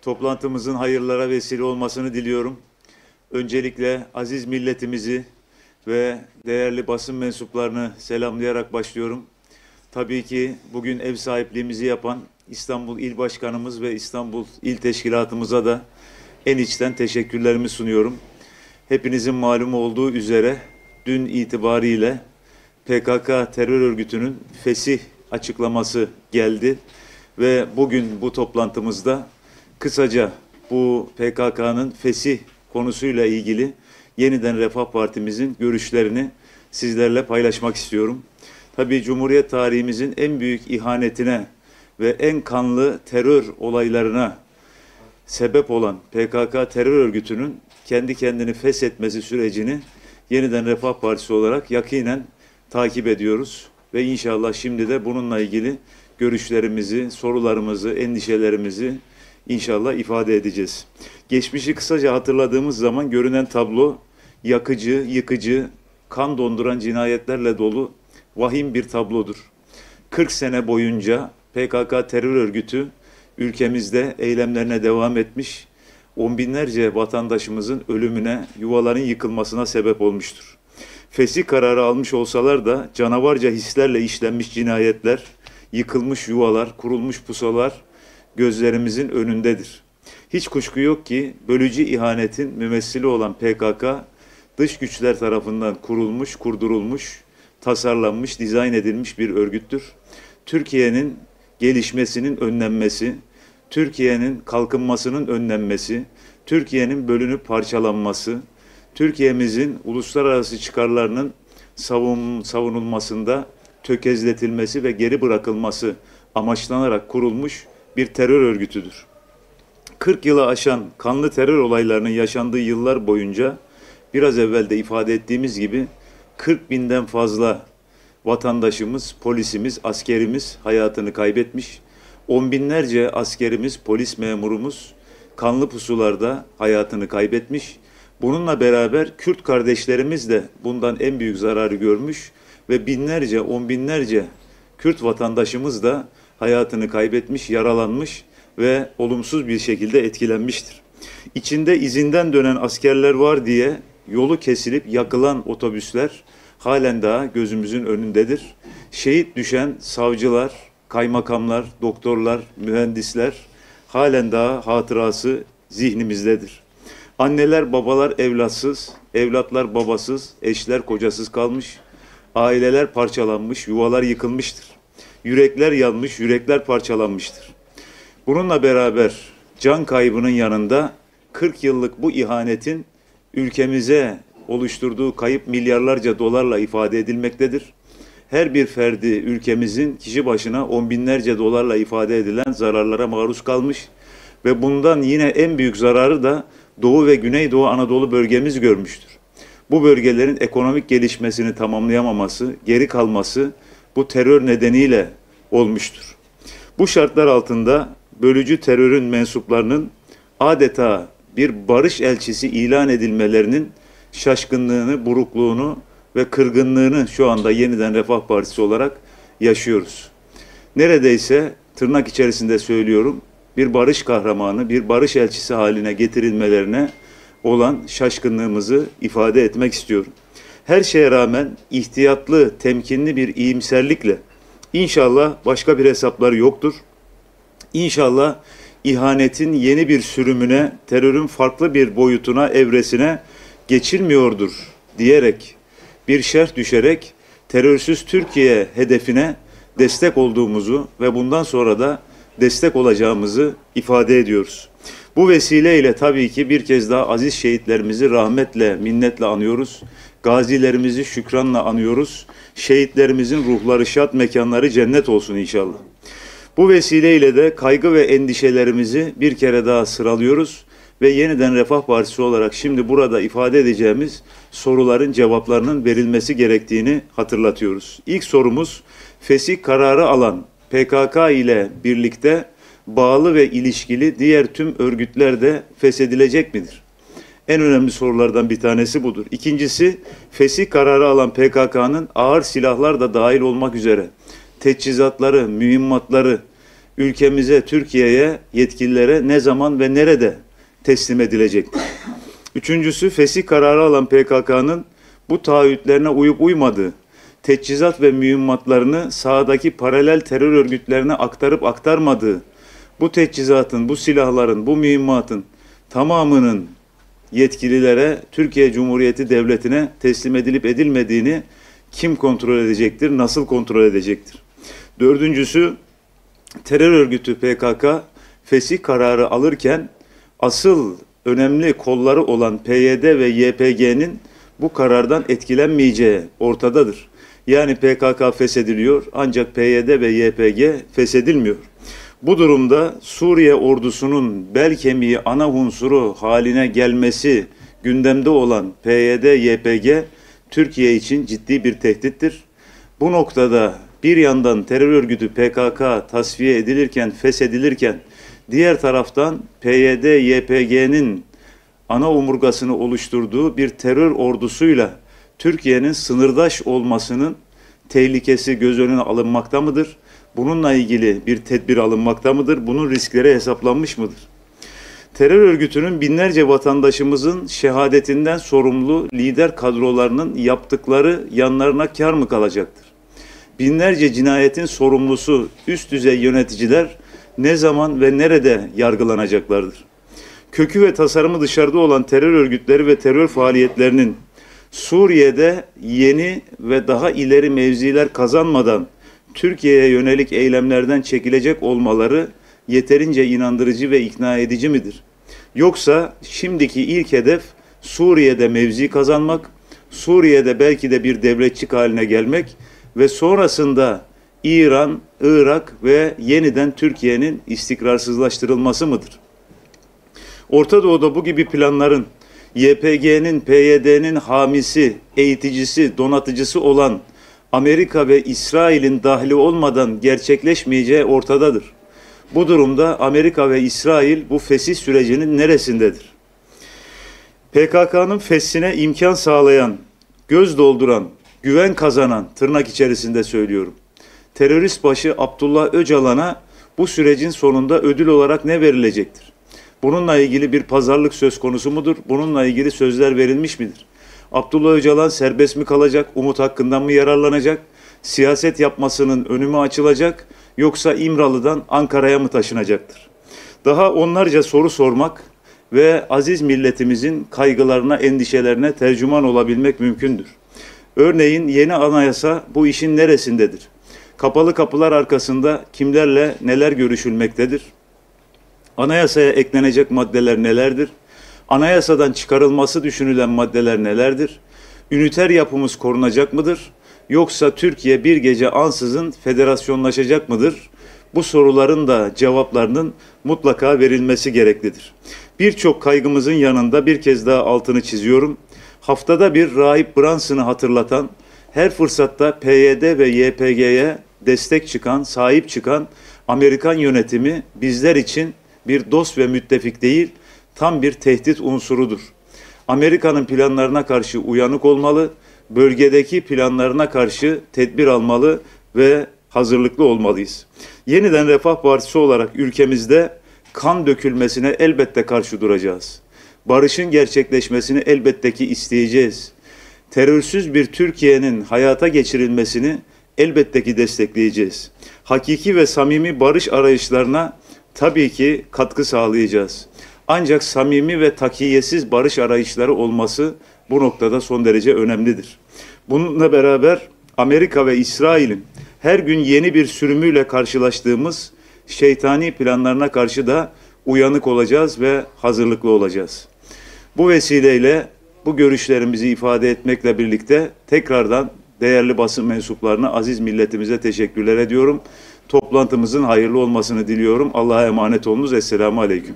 Toplantımızın hayırlara vesile olmasını diliyorum. Öncelikle aziz milletimizi ve değerli basın mensuplarını selamlayarak başlıyorum. Tabii ki bugün ev sahipliğimizi yapan İstanbul İl Başkanımız ve İstanbul İl Teşkilatımıza da en içten teşekkürlerimi sunuyorum. Hepinizin malumu olduğu üzere dün itibariyle PKK terör örgütünün fesih açıklaması geldi ve bugün bu toplantımızda kısaca bu PKK'nın fesih konusuyla ilgili Yeniden Refah Partimizin görüşlerini sizlerle paylaşmak istiyorum. Tabii Cumhuriyet tarihimizin en büyük ihanetine ve en kanlı terör olaylarına sebep olan PKK terör örgütünün kendi kendini feshetmesi sürecini Yeniden Refah Partisi olarak yakinen takip ediyoruz. Ve inşallah şimdi de bununla ilgili görüşlerimizi, sorularımızı, endişelerimizi İnşallah ifade edeceğiz. Geçmişi kısaca hatırladığımız zaman görünen tablo yakıcı, yıkıcı, kan donduran cinayetlerle dolu vahim bir tablodur. 40 sene boyunca PKK terör örgütü ülkemizde eylemlerine devam etmiş, on binlerce vatandaşımızın ölümüne, yuvaların yıkılmasına sebep olmuştur. Fesih kararı almış olsalar da canavarca hislerle işlenmiş cinayetler, yıkılmış yuvalar, kurulmuş pusalar gözlerimizin önündedir. Hiç kuşku yok ki bölücü ihanetin mümessili olan PKK, dış güçler tarafından kurulmuş, kurdurulmuş, tasarlanmış, dizayn edilmiş bir örgüttür. Türkiye'nin gelişmesinin önlenmesi, Türkiye'nin kalkınmasının önlenmesi, Türkiye'nin bölünüp parçalanması, Türkiye'mizin uluslararası çıkarlarının savunulmasında tökezletilmesi ve geri bırakılması amaçlanarak kurulmuş bir terör örgütüdür. 40 yılı aşan kanlı terör olaylarının yaşandığı yıllar boyunca biraz evvel de ifade ettiğimiz gibi 40 binden fazla vatandaşımız, polisimiz, askerimiz hayatını kaybetmiş. On binlerce askerimiz, polis memurumuz kanlı pusularda hayatını kaybetmiş. Bununla beraber Kürt kardeşlerimiz de bundan en büyük zararı görmüş ve binlerce, on binlerce Kürt vatandaşımız da hayatını kaybetmiş, yaralanmış ve olumsuz bir şekilde etkilenmiştir. İçinde izinden dönen askerler var diye yolu kesilip yakılan otobüsler halen daha gözümüzün önündedir. Şehit düşen savcılar, kaymakamlar, doktorlar, mühendisler halen daha hatırası zihnimizdedir. Anneler, babalar evlatsız, evlatlar babasız, eşler kocasız kalmış, aileler parçalanmış, yuvalar yıkılmıştır. Yürekler yanmış, yürekler parçalanmıştır. Bununla beraber can kaybının yanında 40 yıllık bu ihanetin ülkemize oluşturduğu kayıp milyarlarca dolarla ifade edilmektedir. Her bir ferdi ülkemizin kişi başına on binlerce dolarla ifade edilen zararlara maruz kalmış ve bundan yine en büyük zararı da Doğu ve Güneydoğu Anadolu bölgemiz görmüştür. Bu bölgelerin ekonomik gelişmesini tamamlayamaması, geri kalması bu terör nedeniyle olmuştur. Bu şartlar altında bölücü terörün mensuplarının adeta bir barış elçisi ilan edilmelerinin şaşkınlığını, burukluğunu ve kırgınlığını şu anda Yeniden Refah Partisi olarak yaşıyoruz. Neredeyse tırnak içerisinde söylüyorum, bir barış kahramanı, bir barış elçisi haline getirilmelerine olan şaşkınlığımızı ifade etmek istiyorum. Her şeye rağmen ihtiyatlı, temkinli bir iyimserlikle inşallah başka bir hesapları yoktur. İnşallah ihanetin yeni bir sürümüne, terörün farklı bir boyutuna, evresine geçilmiyordur diyerek, bir şerh düşerek terörsüz Türkiye hedefine destek olduğumuzu ve bundan sonra da destek olacağımızı ifade ediyoruz. Bu vesileyle tabii ki bir kez daha aziz şehitlerimizi rahmetle, minnetle anıyoruz. Gazilerimizi şükranla anıyoruz. Şehitlerimizin ruhları şad, mekanları cennet olsun inşallah. Bu vesileyle de kaygı ve endişelerimizi bir kere daha sıralıyoruz ve Yeniden Refah Partisi olarak şimdi burada ifade edeceğimiz soruların cevaplarının verilmesi gerektiğini hatırlatıyoruz. İlk sorumuz, fesih kararı alan PKK ile birlikte bağlı ve ilişkili diğer tüm örgütler de feshedilecek midir? En önemli sorulardan bir tanesi budur. İkincisi, fesih kararı alan PKK'nın ağır silahlar da dahil olmak üzere teçhizatları, mühimmatları ülkemize, Türkiye'ye, yetkililere ne zaman ve nerede teslim edilecektir? Üçüncüsü, fesih kararı alan PKK'nın bu taahhütlerine uyup uymadığı, teçhizat ve mühimmatlarını sahadaki paralel terör örgütlerine aktarıp aktarmadığı, bu teçhizatın, bu silahların, bu mühimmatın tamamının yetkililere, Türkiye Cumhuriyeti Devleti'ne teslim edilip edilmediğini kim kontrol edecektir, nasıl kontrol edecektir? Dördüncüsü, terör örgütü PKK fesih kararı alırken asıl önemli kolları olan PYD ve YPG'nin bu karardan etkilenmeyeceği ortadadır. Yani PKK feshediliyor ancak PYD ve YPG feshedilmiyor. Bu durumda Suriye ordusunun bel kemiği, ana unsuru haline gelmesi gündemde olan PYD, YPG Türkiye için ciddi bir tehdittir. Bu noktada bir yandan terör örgütü PKK tasfiye edilirken, feshedilirken diğer taraftan PYD, YPG'nin ana omurgasını oluşturduğu bir terör ordusuyla Türkiye'nin sınırdaş olmasının tehlikesi göz önüne alınmakta mıdır? Bununla ilgili bir tedbir alınmakta mıdır? Bunun riskleri hesaplanmış mıdır? Terör örgütünün binlerce vatandaşımızın şehadetinden sorumlu lider kadrolarının yaptıkları yanlarına kâr mı kalacaktır? Binlerce cinayetin sorumlusu üst düzey yöneticiler ne zaman ve nerede yargılanacaklardır? Kökü ve tasarımı dışarıda olan terör örgütleri ve terör faaliyetlerinin Suriye'de yeni ve daha ileri mevziler kazanmadan Türkiye'ye yönelik eylemlerden çekilecek olmaları yeterince inandırıcı ve ikna edici midir? Yoksa şimdiki ilk hedef Suriye'de mevzi kazanmak, Suriye'de belki de bir devletçik haline gelmek ve sonrasında İran, Irak ve yeniden Türkiye'nin istikrarsızlaştırılması mıdır? Orta Doğu'da bu gibi planların YPG'nin, PYD'nin hamisi, eğiticisi, donatıcısı olan Amerika ve İsrail'in dahli olmadan gerçekleşmeyeceği ortadadır. Bu durumda Amerika ve İsrail bu fesih sürecinin neresindedir? PKK'nın feshine imkan sağlayan, göz dolduran, güven kazanan, tırnak içerisinde söylüyorum, terörist başı Abdullah Öcalan'a bu sürecin sonunda ödül olarak ne verilecektir? Bununla ilgili bir pazarlık söz konusu mudur? Bununla ilgili sözler verilmiş midir? Abdullah Öcalan serbest mi kalacak? Umut hakkından mı yararlanacak? Siyaset yapmasının önü mü açılacak? Yoksa İmralı'dan Ankara'ya mı taşınacaktır? Daha onlarca soru sormak ve aziz milletimizin kaygılarına, endişelerine tercüman olabilmek mümkündür. Örneğin yeni anayasa bu işin neresindedir? Kapalı kapılar arkasında kimlerle neler görüşülmektedir? Anayasaya eklenecek maddeler nelerdir? Anayasadan çıkarılması düşünülen maddeler nelerdir? Üniter yapımız korunacak mıdır? Yoksa Türkiye bir gece ansızın federasyonlaşacak mıdır? Bu soruların da cevaplarının mutlaka verilmesi gereklidir. Birçok kaygımızın yanında bir kez daha altını çiziyorum. Haftada bir Rahip Branson'ı hatırlatan, her fırsatta PYD ve YPG'ye destek çıkan, sahip çıkan Amerikan yönetimi bizler için bir dost ve müttefik değil, tam bir tehdit unsurudur. Amerika'nın planlarına karşı uyanık olmalı, bölgedeki planlarına karşı tedbir almalı ve hazırlıklı olmalıyız. Yeniden Refah Partisi olarak ülkemizde kan dökülmesine elbette karşı duracağız. Barışın gerçekleşmesini elbette ki isteyeceğiz. Terörsüz bir Türkiye'nin hayata geçirilmesini elbette ki destekleyeceğiz. Hakiki ve samimi barış arayışlarına tabii ki katkı sağlayacağız. Ancak samimi ve takiyesiz barış arayışları olması bu noktada son derece önemlidir. Bununla beraber Amerika ve İsrail'in her gün yeni bir sürümüyle karşılaştığımız şeytani planlarına karşı da uyanık olacağız ve hazırlıklı olacağız. Bu vesileyle bu görüşlerimizi ifade etmekle birlikte tekrardan değerli basın mensuplarına, aziz milletimize teşekkürler ediyorum. Toplantımızın hayırlı olmasını diliyorum. Allah'a emanet olunuz. Esselamu Aleyküm.